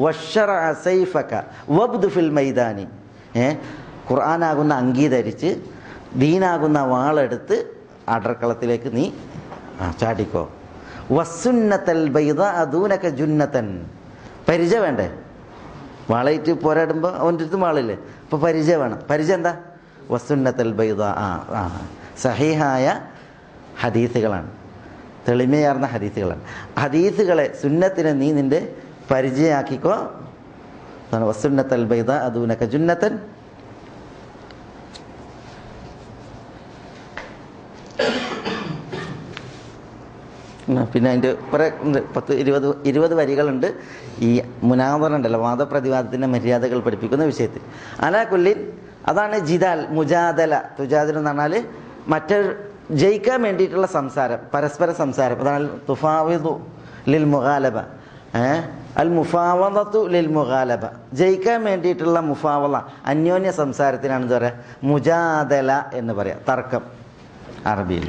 വശർഅ സൈഫക വബ്ദു ഫിൽ മൈദാനി. ഖുർആനാകുന്ന അങ്കി ധരിച്ച് ദീനാകുന്ന വാളെടുത്ത് അടർക്കളത്തിലേക്ക് നീ ചാടിക്കോ. വസ്സുന്നത്തൽ ബൈദാ ദൂനക ജുന്നതൻ, പരിചയ വേണ്ടേ? വാളയിട്ട് പോരാടുമ്പോൾ അവൻ്റെ അടുത്ത് വാളില്ലേ, അപ്പോൾ പരിചയ വേണം. പരിചയം എന്താ? വസ്സുന്നത്തൽ ബൈദാ, സഹീഹായ ഹദീസുകളാണ്, തെളിമയാർന്ന ഹദീസുകളാണ്. ഹദീസുകളെ, സുന്നത്തിനെ നീ നിന്റെ പരിചയമാക്കിക്കോ. വസ്സുന്നത്തൽ ബൈദാ ദൂനക ജുന്നതൻ. പിന്നെ അതിൻ്റെ കുറേ 10-20 വരികളുണ്ട്. ഈ മുനാദറ ഉണ്ടല്ലോ, വാദപ്രതിവാദത്തിൻ്റെ മര്യാദകൾ പഠിപ്പിക്കുന്ന വിഷയത്തിൽ. അലാകുല്ലിൻ, അതാണ് ജിദാൽ, മുജാദല. തുജാദല എന്ന് പറഞ്ഞാൽ മറ്റൊരു ജയിക്കാൻ വേണ്ടിയിട്ടുള്ള സംസാരം, പരസ്പര സംസാരം. അതാണ് തുഫാവിദു ലിൽ മുഗാലബ, അൽ മുഫാവദത്തു ലിൽ മുഗാലബ. ജയിക്കാൻ വേണ്ടിയിട്ടുള്ള മുഫാവള, അന്യോന്യ സംസാരത്തിനാണ് എന്താ പറയുക? മുജാദല എന്ന് പറയാം, തർക്കം അറബിയിൽ.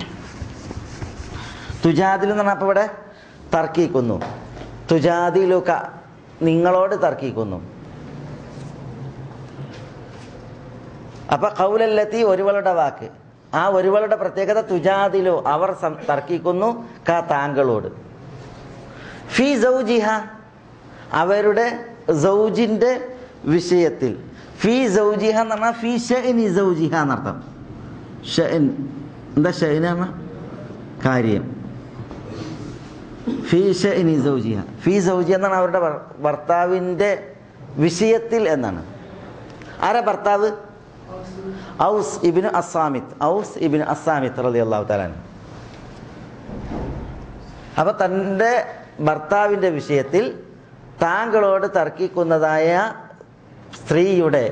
തുജാദിൽ എന്ന് പറഞ്ഞാൽ അപ്പോൾ ഇവിടെ തർക്കിക്കുന്നു. തുജാദിലുക, നിങ്ങളോട് തർക്കിക്കുന്നു. അപ്പൊ ഖൗലല്ലത്തി, ഒരുവളുടെ വാക്ക്. ആ ഒരുവളുടെ പ്രത്യേകത തുജാദിലു, അവർ തർക്കിക്കുന്നു, താങ്കളോട്. ഫി സൗജിഹ, അവരുടെ സൗജിന്റെ വിഷയത്തിൽ. ഫി സൗജിഹ എന്ന് പറഞ്ഞാൽ ഫി ഷഅനി സൗജിഹ എന്നർത്ഥം. ഷഅൻ എന്താ? ഷഅനാണ് കാര്യം. ഫി ഷഅനി സൗജിഹ, ഫി സൗജിഹ എന്നാണ് അവരുടെ ഭർത്താവിൻ്റെ വിഷയത്തിൽ എന്നാണ്. ആരാ ഭർത്താവ്? ഔസ് ഇബ്നു അസ്സാമിത്ത്, ഔസ് ഇബ്നു അസ്സാമിത്ത് റളിയല്ലാഹു തആല. അപ്പോൾ തൻ്റെ ഭർത്താവിൻ്റെ വിഷയത്തിൽ താങ്കളോട് തർക്കിക്കുന്നതായ സ്ത്രീയുടെ,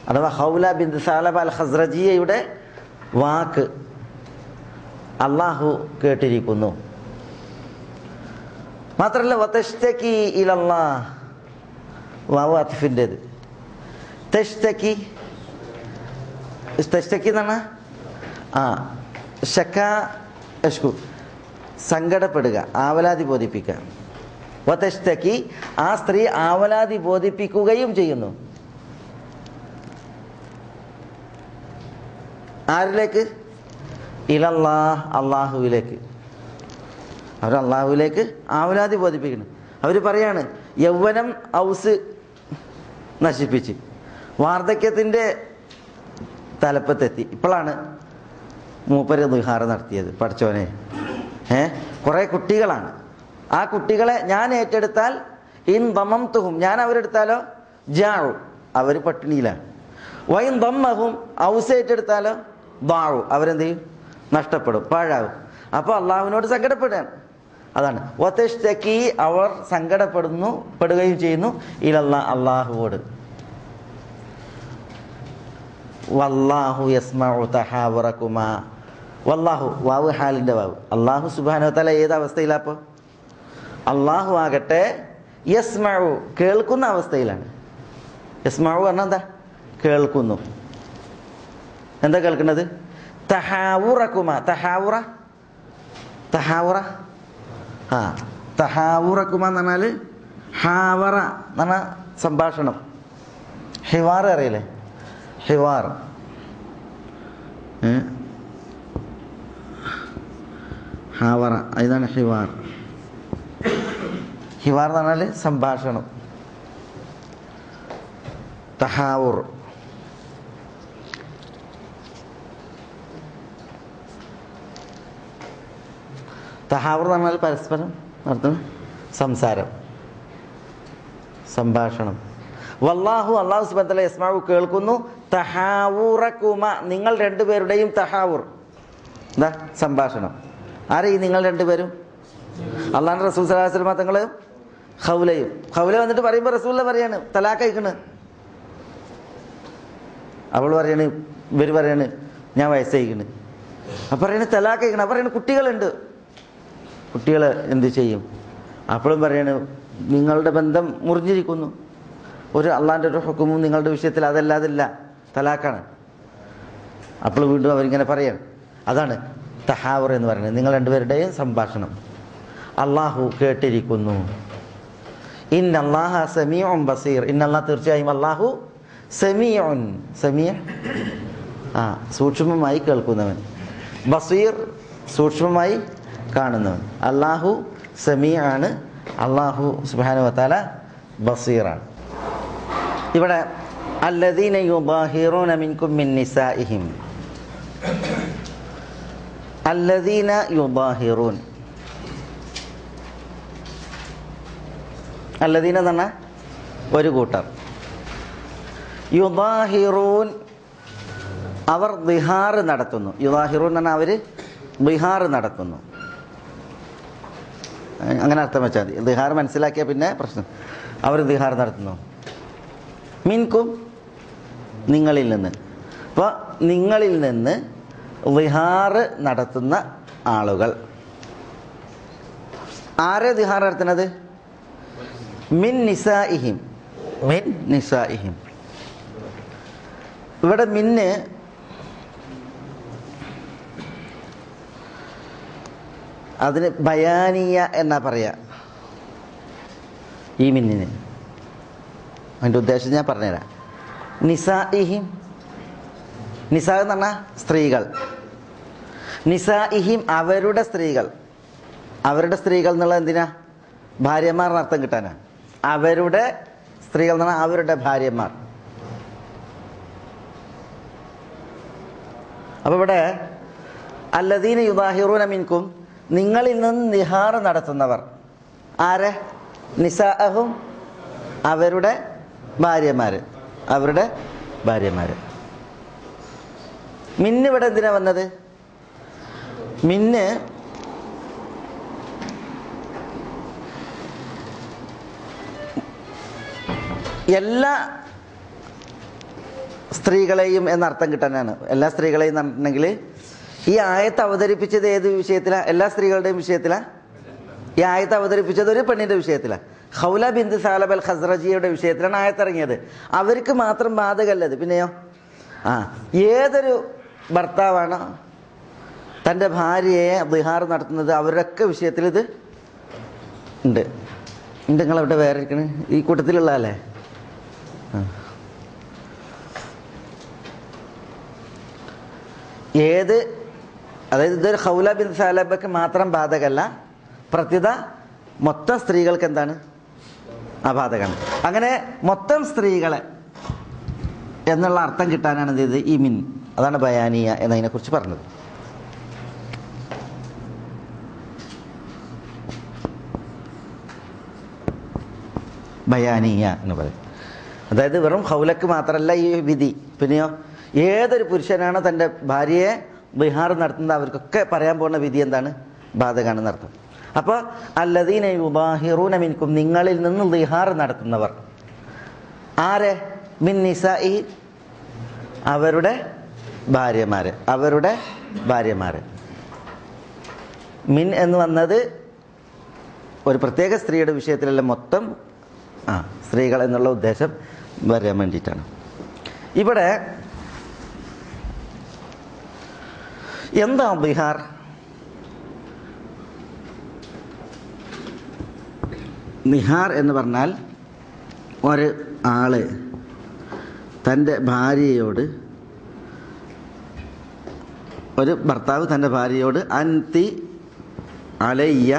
അഥവാ ഹൗല ബിൻത് സാലബ അൽ ഖസ്റജിയയുടെ വാക്ക് അള്ളാഹു കേട്ടിരിക്കുന്നു. മാത്രമല്ല വതഷ്തകി ഇലല്ലാഹ്, വാവ് അത്ഫിൻ്റെത്. തഷ്തകി, തഷ്തകി എന്നാണ് ഷക്ക അഷ്കു, സങ്കടപ്പെടുക, ആവലാതി ബോധിപ്പിക്കുക. വതഷ്തകി, ആ സ്ത്രീ ആവലാതി ബോധിപ്പിക്കുകയും ചെയ്യുന്നു. ആരിലേക്ക്? ഇലല്ലാഹ്, അള്ളാഹുവിലേക്ക്. അവർ അള്ളാഹുവിലേക്ക് ആവലാതി ബോധിപ്പിക്കുന്നു. അവർ പറയാണ് യൗവനം ഔസ് നശിപ്പിച്ച് വാർദ്ധക്യത്തിൻ്റെ തലപ്പത്തെത്തി. ഇപ്പോഴാണ് മൂപ്പര് ദിഹാർ നടത്തിയത്. പഠിച്ചോനെ, കുറേ കുട്ടികളാണ്. ആ കുട്ടികളെ ഞാൻ ഏറ്റെടുത്താൽ ഇൻ ദമംതുഹും, ഞാൻ അവരെടുത്താലോ ജാഉ, അവർ പട്ടിണിയിലാണ്. വൈൻ ദമ്മഹും, ഔസ് ഏറ്റെടുത്താലോ ദാഉ, അവരെന്ത് ചെയ്യും? നഷ്ടപ്പെടും, പാഴാകും. അപ്പോൾ അള്ളാഹുവിനോട് സങ്കടപ്പെടുകയാണ്. അതാണ് വതഷ്തകി, അവർ സങ്കടപ്പെടുകയും ചെയ്യുന്നു ഇലല്ലാ, അള്ളാഹുവോട്. വല്ലാഹു യസ്മഉ തഹാവറകുമാ, വല്ലാഹു, വാവ് ഹാലിൻ്റെ വാവ്. അള്ളാഹു സുബ്ഹാനഹു വ തആല ഏത് അവസ്ഥയിലാണ്? അപ്പോൾ അള്ളാഹു ആകട്ടെ യസ്മഉ, കേൾക്കുന്ന അവസ്ഥയിലാണ്. യസ്മഉ പറഞ്ഞാൽ എന്താ? കേൾക്കുന്നു. എന്താ കേൾക്കുന്നത്? തഹാവുറകുമാ, തഹാവുറ തഹാവുറകുമാ എന്ന് പറഞ്ഞാൽ ഹാവറ എന്ന് പറഞ്ഞാൽ സംഭാഷണം. ഹിവാർ അറിയില്ലേ? ഹിവാർ, ഹാവറ, ഇതാണ് ഹിവാർ. ഹിവാർ എന്ന് പറഞ്ഞാൽ സംഭാഷണം. തഹാവുർ, തഹാവുർ എന്ന് പറഞ്ഞാൽ പരസ്പരം നടത്തുന്ന സംസാരം, സംഭാഷണം. വല്ലാഹു, അല്ലാഹു സുബ്ഹാനഹു വ തആല യസ്മഉ, കേൾക്കുന്നു തഹാവുറകുമ, നിങ്ങൾ രണ്ടുപേരുടെയും തഹാവുർ, എന്താ? സംഭാഷണം. ആരെ ഈ നിങ്ങൾ രണ്ടുപേരും? അള്ളാഹുവിൻ്റെ റസൂൽ സല്ലല്ലാഹു അലൈഹി വസല്ലം തങ്ങൾ ഖൗലയും. ഖൗല വന്നിട്ട് പറയുമ്പോൾ റസൂലിനെ പറയാണ് തലാഖ് അയക്കണ്. അവൾ പറയാണ്, ഇവർ പറയാണ് ഞാൻ വയസ്സയക്കണ്. അപ്പം പറയണ തലാഖ് അയക്കണം. അപ്പം പറയണ കുട്ടികളുണ്ട്, കുട്ടികൾ എന്ത് ചെയ്യും? അപ്പോഴും പറയാണ് നിങ്ങളുടെ ബന്ധം മുറിഞ്ഞിരിക്കുന്നു. ഒരു അള്ളാഹിൻ്റെ ഒരു ഹുക്കുമും നിങ്ങളുടെ വിഷയത്തിൽ അതല്ലാതില്ല, തലാഖാണ്. അപ്പോൾ വീണ്ടും അവരിങ്ങനെ പറയാണ്. അതാണ് തഹാവർ എന്ന് പറയുന്നത്, നിങ്ങൾ രണ്ടുപേരുടെയും സംഭാഷണം. അള്ളാഹു കേട്ടിരിക്കുന്നു. ഇന്നല്ലാഹ സമീഉൻ ബസീർ, ഇന്നല്ലാഹ് തീർച്ചയായും അള്ളാഹു സമീഉൻ, സമീഅ് സൂക്ഷ്മമായി കേൾക്കുന്നവൻ, ബസീർ സൂക്ഷ്മമായി കാണുന്നവൻ. അള്ളാഹു സമീഅാണ്, അള്ളാഹു സുബ്ഹാനഹു വ തആല ബസീറാണ്. ഇവിടെ അല്ലദീന യുദാഹിറൂന മിൻകും മിൻ നിസാഇഹിം, അല്ലദീന യുദാഹിറൂൻ, അല്ലദീന എന്ന് പറഞ്ഞാൽ ഒരു കൂട്ടർ, യുദാഹിറൂൻ അവർ ദിഹാർ നടത്തുന്നു. യുദാഹിറൂൻ എന്ന് പറഞ്ഞാൽ അവർ ദിഹാർ നടത്തുന്നു. അങ്ങനെ അർത്ഥം വെച്ചാൽ മതി. ദിഹാർ മനസ്സിലാക്കിയാൽ പിന്നെ പ്രശ്നം. അവർ ദിഹാർ നടത്തുന്നു. മിൻകും, നിങ്ങളിൽ നിന്ന്. അപ്പോൾ നിങ്ങളിൽ നിന്ന് ദിഹാർ നടത്തുന്ന ആളുകൾ. ആരെ ദിഹാർ നടത്തുന്നത്? മിൻ നിസാഇഹിം, മിൻ നിസാഇഹിം. ഇവിടെ മിന്ന് അതിന് ബയാനിയ എന്നാ പറയാ. ഈ മിന്നിന് അതിൻ്റെ ഉദ്ദേശം ഞാൻ പറഞ്ഞുതരാം. നിസാഇഹിം, നിസാ എന്ന് പറഞ്ഞാൽ സ്ത്രീകൾ. നിസാഇഹിം അവരുടെ സ്ത്രീകൾ. അവരുടെ സ്ത്രീകൾ എന്നുള്ളത് എന്തിനാ? ഭാര്യമാർ അർത്ഥം കിട്ടാനാണ്. അവരുടെ സ്ത്രീകൾ എന്ന് പറഞ്ഞാൽ അവരുടെ ഭാര്യമാർ. അപ്പോൾ ഇവിടെ അല്ലദീന യുദാഹിറൂന മിൻകും, നിങ്ങളിൽ നിന്ന് നിഹാർ നടത്തുന്നവർ. ആരെ? നിസാഅഹും, അവരുടെ ഭാര്യമാർ, അവരുടെ ഭാര്യമാർ. മിന്ന് ഇവിടെ എന്തിനാ വന്നത്? മിന്ന് എല്ലാ സ്ത്രീകളെയും എന്നർത്ഥം കിട്ടാനാണ്. എല്ലാ സ്ത്രീകളെയും പറഞ്ഞിട്ടുണ്ടെങ്കിൽ ഈ ആയത്ത് അവതരിപ്പിച്ചത് ഏത് വിഷയത്തിലാണ്? എല്ലാ സ്ത്രീകളുടെയും വിഷയത്തിലാണ്. ഈ ആയത്ത് അവതരിപ്പിച്ചത് ഒരു പെണ്ണിൻ്റെ വിഷയത്തിലാണ്. ഖൗല ബിന്ത് സാലബ് അൽ ഖസ്റജിയുടെ വിഷയത്തിലാണ് ആയത്തിറങ്ങിയത്. അവർക്ക് മാത്രം ബാധകല്ലത്. പിന്നെയോ ഏതൊരു ഭർത്താവാണ് തൻ്റെ ഭാര്യയെ ദിഹാർ നടത്തുന്നത് അവരുടെയൊക്കെ വിഷയത്തിൽ ഇത് ഉണ്ട്. നിങ്ങളവിടെ വേറെ ഇരിക്കണേ, ഈ കൂട്ടത്തിലുള്ളതല്ലേ? ഏത് അതായത് ഇതൊരു ഖൗല ബിൻ സഅലബക്ക് മാത്രം ബാധകല്ല, പ്രത്യുത മൊത്തം സ്ത്രീകൾക്ക് എന്താണ് അബാധകമാണ്. അങ്ങനെ മൊത്തം സ്ത്രീകളെ എന്നുള്ള അർത്ഥം കിട്ടാനാണ് എന്ത് ചെയ്തത് ഈ മിൻ, അതാണ് ബയാനിയ എന്നതിനെ കുറിച്ച് പറഞ്ഞത്. ബയാനിയ എന്ന് പറയും. അതായത് വെറും ഖൗലക്ക് മാത്രമല്ല ഈ വിധി, പിന്നെയോ ഏതൊരു പുരുഷനാണോ തൻ്റെ ഭാര്യയെ ബിഹാർ നടത്തുന്നത് അവർക്കൊക്കെ പറയാൻ പോകുന്ന വിധി എന്താണ്, ബാധകമാണെന്ന് അർത്ഥം. അപ്പോൾ അല്ലദീന യുദാഹിറൂന മിൻകും, നിങ്ങളിൽ നിന്ന് ദിഹാർ നടത്തുന്നവർ. ആരെ? മിൻ നിസാഇ, അവരുടെ ഭാര്യമാരെ. മിൻ എന്ന് വന്നത് ഒരു പ്രത്യേക സ്ത്രീയുടെ വിഷയത്തിലല്ല, മൊത്തം സ്ത്രീകൾ എന്നുള്ള ഉദ്ദേശം വരാൻ വേണ്ടിയിട്ടാണ്. ഇവിടെ എന്താ ദിഹാർ? നിഹാർ എന്ന് പറഞ്ഞാൽ ഒരു ആള് തൻ്റെ ഭാര്യയോട്, ഒരു ഭർത്താവ് തൻ്റെ ഭാര്യയോട് അൻതി അലയ്യ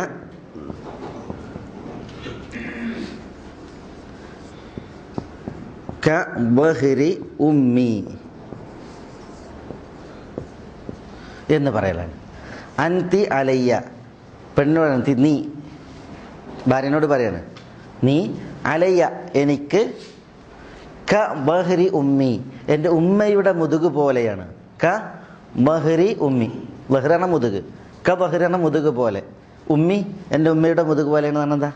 ക ബഹരി ഉമ്മി എന്ന് പറയലാണ്. അൻതി അലയ്യ, പെണ്ണോട് നീ, ഭാര്യനോട് പറയാണ്, നീ അലയ്യ എനിക്ക്, ക ബഹരി ഉമ്മി എൻ്റെ ഉമ്മയുടെ മുതുക് പോലെയാണ്. ക ബഹരി ഉമ്മി, ബഹ്റാണ് മുതുക്, ക ബഹ്റാണ് മുതുക് പോലെ, ഉമ്മി എൻ്റെ ഉമ്മയുടെ മുതുക് പോലെയാണ് പറഞ്ഞെന്താ?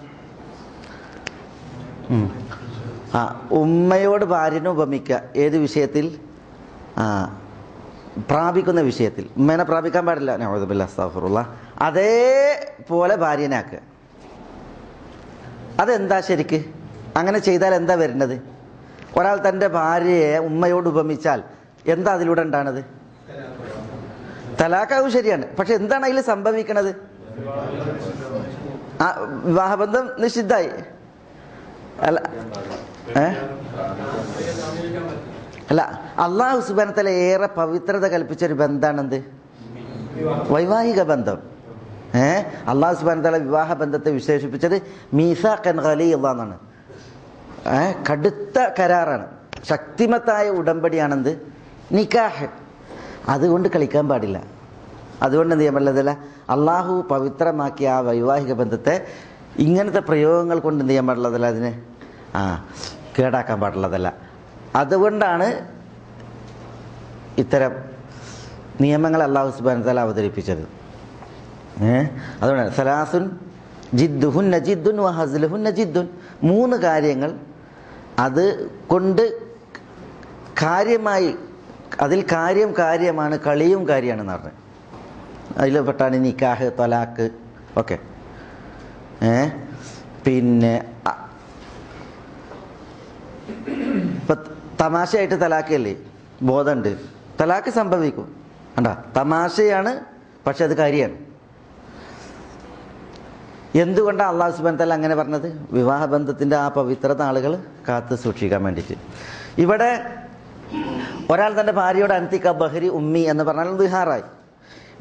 ഉമ്മയോട് ഭാര്യനെ ഉപമിക്കുക. ഏത് വിഷയത്തിൽ? പ്രാപിക്കുന്ന വിഷയത്തിൽ. ഉമ്മേനെ പ്രാപിക്കാൻ പാടില്ല, നഊദു ബില്ലാഹി അസ്തഗ്ഫിറുല്ലാഹ്. അതേപോലെ ഭാര്യനാക്കുക. അതെന്താ ശരിക്ക്? അങ്ങനെ ചെയ്താൽ എന്താ വരുന്നത്? ഒരാൾ തൻ്റെ ഭാര്യയെ ഉമ്മയോട് ഉപമിച്ചാൽ എന്താ അതിലൂടെ ഉണ്ടാണത്? തലാഖാവും ശരിയാണ്. പക്ഷെ എന്താണ് അതിൽ സംഭവിക്കണത്? വിവാഹബന്ധം നിഷിദ്ധായി. അല്ല അല്ല അല്ലാഹു സുബ്ഹാനഹു വ തആല ഏറെ പവിത്രത കൽപ്പിച്ചൊരു ബന്ധമാണെന്ത്? വൈവാഹിക ബന്ധം. അല്ലാഹു സുബ്ഹാനഹു വ തആല വിവാഹ ബന്ധത്തെ വിശേഷിപ്പിച്ചത് മീസാഖൻ ഗലീദ് എന്നാണ്. കടുത്ത കരാറാണ്, ശക്തിമത്തായ ഉടമ്പടിയാണെന്ത്? നിക്കാഹ്. അതുകൊണ്ട് കളിക്കാൻ പാടില്ല. അതുകൊണ്ട് എന്ത് ചെയ്യാൻ പാടില്ല? അള്ളാഹു പവിത്രമാക്കിയ ആ വൈവാഹിക ബന്ധത്തെ ഇങ്ങനത്തെ പ്രയോഗങ്ങൾ കൊണ്ട് എന്ത് ചെയ്യാൻ പാടുള്ളതല്ല, അതിനെ കേടാക്കാൻ പാടുള്ളതല്ല. അതുകൊണ്ടാണ് ഇത്തരം നിയമങ്ങൾ അല്ലാഹു സുബ്ഹാനഹു വ തആല അവതരിപ്പിച്ചത്. അതുകൊണ്ടാണ് സലാസുൻ ജിദ്ദുഹുന്ന ജിദ്ദുൻ വഹസ്ലുഹുന്ന ജിദ്ദുൻ, 3 കാര്യങ്ങൾ അത് കൊണ്ട് കാര്യമായി, അതിൽ കാര്യമാണ്, കളിയും കാര്യമാണെന്ന് പറഞ്ഞു. അതിൽ പെട്ടാണ് നിക്കാഹ്, തലാക്ക് ഒക്കെ. പിന്നെ ഇപ്പം തമാശയായിട്ട് തലാക്കല്ലേ, ബോധമുണ്ട്, തലാക്ക് സംഭവിക്കും. കണ്ടാ, തമാശയാണ്, പക്ഷെ അത് കാര്യമാണ്. എന്തുകൊണ്ടാണ് അല്ലാഹു സുബ്ഹാനഹു വ തആല അങ്ങനെ പറഞ്ഞത്? വിവാഹബന്ധത്തിൻ്റെ ആ പവിത്രത ആളുകൾ കാത്തു സൂക്ഷിക്കാൻ വേണ്ടിയിട്ട്. ഇവിടെ ഒരാൾ തൻ്റെ ഭാര്യയോട് അൻതിക ബഹരി ഉമ്മി എന്ന് പറഞ്ഞാൽ ദിഹാറായി.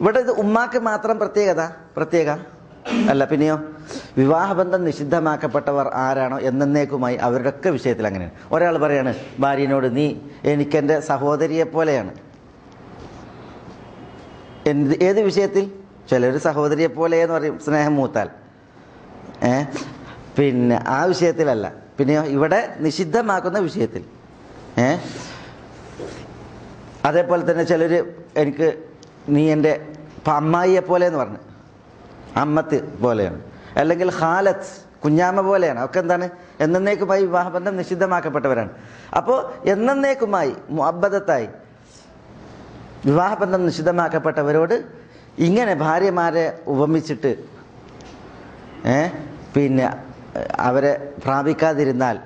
ഇവിടെ ഇത് ഉമ്മാക്ക് മാത്രം പ്രത്യേക അല്ല, പിന്നെയോ വിവാഹബന്ധം നിഷിദ്ധമാക്കപ്പെട്ടവർ ആരാണോ എന്നേക്കുമായി അവരുടെയൊക്കെ വിഷയത്തിൽ അങ്ങനെയാണ്. ഒരാൾ പറയാണ് ഭാര്യനോട്, നീ എനിക്കെൻ്റെ സഹോദരിയെ പോലെയാണ്. ഏത് വിഷയത്തിൽ? ചിലർ സഹോദരിയെ പോലെ എന്ന് പറയും, സ്നേഹം മൂത്താൽ. പിന്നെ ആ വിഷയത്തിലല്ല, പിന്നെയോ ഇവിടെ നിഷിദ്ധമാക്കുന്ന വിഷയത്തിൽ. അതേപോലെ തന്നെ ചിലർ എനിക്ക് നീ എൻ്റെ അമ്മായിയെ പോലെ എന്ന് പറഞ്ഞു, അമ്മത്ത് പോലെയാണ്, അല്ലെങ്കിൽ ഖാലത്ത് കുഞ്ഞാമ്മ പോലെയാണ്. ഒക്കെ എന്താണ്? എന്നേക്കുമായി വിവാഹബന്ധം നിഷിദ്ധമാക്കപ്പെട്ടവരാണ്. അപ്പോൾ എന്നേക്കുമായി മുഅബ്ബദത്തായി വിവാഹബന്ധം നിഷിദ്ധമാക്കപ്പെട്ടവരോട് ഇങ്ങനെ ഭാര്യമാരെ ഉപമിച്ചിട്ട് പിന്നെ അവരെ പ്രാപിക്കാതിരുന്നാൽ,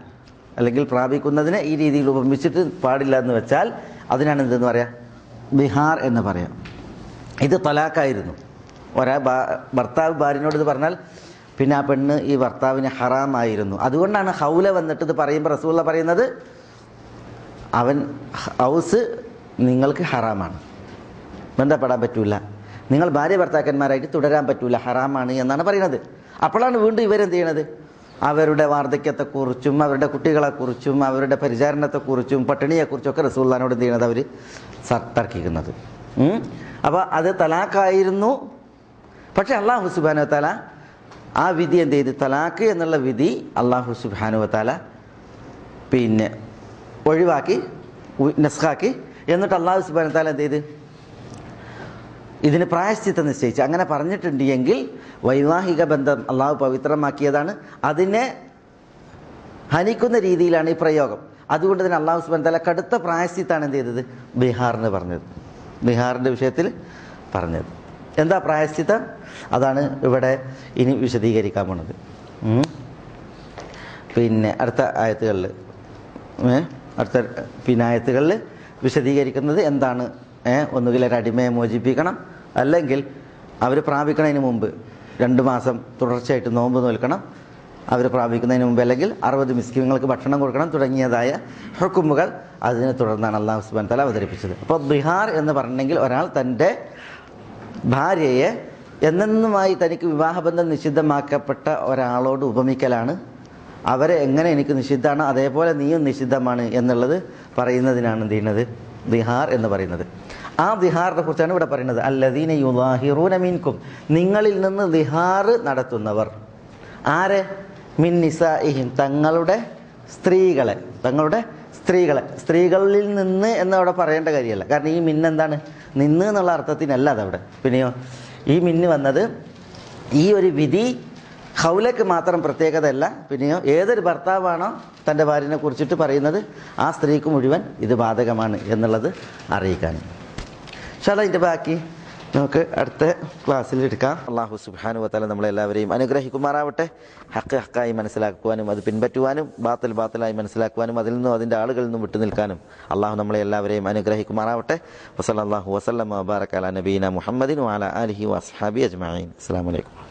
അല്ലെങ്കിൽ പ്രാപിക്കുന്നതിനെ ഈ രീതിയിൽ ഉപമിച്ചിട്ട് പാടില്ല എന്ന് വെച്ചാൽ അതിനാണ് എന്തെന്ന് പറയാം? ബിഹാർ എന്ന് പറയാം. ഇത് തലാഖായിരുന്നു. ഭർത്താവ് ഭാര്യനോട് ഇത് പറഞ്ഞാൽ പിന്നെ ആ പെണ്ണ് ഈ ഭർത്താവിന് ഹറാമായിരുന്നു. അതുകൊണ്ടാണ് ഹൗല വന്നിട്ട് ഇത് പറയുമ്പോൾ റസൂലുള്ള പറയുന്നത്, അവൻ ഹൗസ് നിങ്ങൾക്ക് ഹറാമാണ്, ബന്ധപ്പെടാൻ പറ്റൂല. നിങ്ങൾ ഭാര്യ ഭർത്താക്കന്മാരായിട്ട് തുടരാൻ പറ്റൂല, ഹറാമാണ് എന്നാണ് പറയുന്നത്. അപ്പോഴാണ് വീണ്ടും ഇവരെന്ത് ചെയ്യണത്? അവരുടെ വാർദ്ധക്യത്തെക്കുറിച്ചും അവരുടെ കുട്ടികളെക്കുറിച്ചും അവരുടെ പരിചാരണത്തെക്കുറിച്ചും പട്ടിണിയെക്കുറിച്ചൊക്കെ റസൂലുള്ളാഹിനോട് എന്ത് ചെയ്യണത്? അവർ തർക്കിക്കുന്നത്. അപ്പോൾ അത് തലാഖായിരുന്നു. പക്ഷെ അല്ലാഹു സുബ്ഹാനഹു വ തആല ആ വിധി എന്ത് ചെയ്ത്? തലാഖ് എന്നുള്ള വിധി അല്ലാഹു സുബ്ഹാനഹു വ തആല പിന്നെ ഒഴിവാക്കി, നസ്ഖാക്കി. എന്നിട്ട് അല്ലാഹു സുബ്ഹാനഹു വ തആല എന്ത് ചെയ്ത്? ഇതിന് പ്രായശ്ചിത്തം നിശ്ചയിച്ച്. അങ്ങനെ പറഞ്ഞിട്ടുണ്ട് എങ്കിൽ വൈവാഹിക ബന്ധം അള്ളാഹു പവിത്രമാക്കിയതാണ്, അതിനെ ഹനിക്കുന്ന രീതിയിലാണ് ഈ പ്രയോഗം. അതുകൊണ്ട് തന്നെ അള്ളാഹു സുബ്ഹാനഹു വ തആല കടുത്ത പ്രായശ്ചിത്താണ് എന്ത് ചെയ്തത്? ബിഹാറിന് പറഞ്ഞത്, ബിഹാറിൻ്റെ വിഷയത്തിൽ പറഞ്ഞത്. എന്താ പ്രായശ്ചിത്തം? അതാണ് ഇവിടെ ഇനി വിശദീകരിക്കാൻ പോണത്. പിന്നെ അടുത്ത ആയത്തുകളിൽ ആയത്തുകളിൽ വിശദീകരിക്കുന്നത് എന്താണ്? ഒന്നുകിൽ ഒരു അടിമയെ മോചിപ്പിക്കണം, അല്ലെങ്കിൽ അവർ പ്രാപിക്കുന്നതിന് മുമ്പ് 2 മാസം തുടർച്ചയായിട്ട് നോമ്പ് നോൽക്കണം, അവർ പ്രാപിക്കുന്നതിന് മുമ്പ്, അല്ലെങ്കിൽ 60 മിസ്കിനുകൾക്ക് ഭക്ഷണം കൊടുക്കണം തുടങ്ങിയതായ ഹുക്കുമുകൾ അതിനെ തുടർന്നാണ് അല്ലാഹു സുബ്ഹാനഹു വ തആല അവതരിപ്പിച്ചത്. അപ്പോൾ ബിഹാർ എന്ന് പറഞ്ഞെങ്കിൽ ഒരാൾ തൻ്റെ ഭാര്യയെ എന്നെന്നുമായി തനിക്ക് വിവാഹബന്ധം നിഷിദ്ധമാക്കപ്പെട്ട ഒരാളോട് ഉപമിക്കലാണ്. അവരെ എങ്ങനെ എനിക്ക് നിഷിദ്ധമാണ് അതേപോലെ നീയും നിഷിദ്ധമാണ് എന്നുള്ളത് പറയുന്നതിനാണ് എന്ത് ചെയ്യുന്നത്? ദിഹാർ എന്ന് പറയുന്നത്. ആ ദിഹാറിനെ കുറിച്ചാണ് ഇവിടെ പറയുന്നത്. അല്ലദീന യുദാഹിറൂന മിൻകും, നിങ്ങളിൽ നിന്ന് ദിഹാർ നടത്തുന്നവർ. ആരെ? മിൻ നിസാഇഹിം, തങ്ങളുടെ സ്ത്രീകളെ. സ്ത്രീകളിൽ നിന്ന് എന്ന് അവിടെ പറയേണ്ട കാര്യമല്ല. കാരണം ഈ മിന്നെന്താണ്? നിന്ന് എന്നുള്ള അർത്ഥത്തിനല്ല അതവിടെ. പിന്നെയോ ഈ മിന്ന് വന്നത് ഈ ഒരു വിധി ഖൗലക്ക് മാത്രം പ്രത്യേകതയല്ല. പിന്നെയോ ഏതൊരു ഭർത്താവാണോ തൻ്റെ ഭാര്യനെ കുറിച്ചിട്ട് പറയുന്നത് ആ സ്ത്രീക്ക് മുഴുവൻ ഇത് ബാധകമാണ് എന്നുള്ളത് അറിയിക്കാൻ. പക്ഷേ അതിൻ്റെ ബാക്കി നമുക്ക് അടുത്ത ക്ലാസ്സിൽ എടുക്കാം. അല്ലാഹു സുബ്ഹാനഹു വ തആല നമ്മളെല്ലാവരെയും അനുഗ്രഹിക്കുമാറാവട്ടെ. ഹക്ക് ഹക്കായി മനസ്സിലാക്കുവാനും അത് പിൻപറ്റുവാനും ബാത്തിൽ ബാത്തിലായി മനസ്സിലാക്കുവാനും അതിൽ നിന്നും അതിൻ്റെ ആളുകളിൽ നിന്നും വിട്ടു നിൽക്കാനും അള്ളാഹു നമ്മളെ എല്ലാവരെയും അനുഗ്രഹിക്കുമാറാവട്ടെ. വസല്ലല്ലാഹു വസല്ലമ വബാറക അലാ നബീന മുഹമ്മദിൻ വഅലാ ആലിഹി വഅസ്ഹാബിഹി അജ്മഈൻ. അസ്സലാമു അലൈക്കും.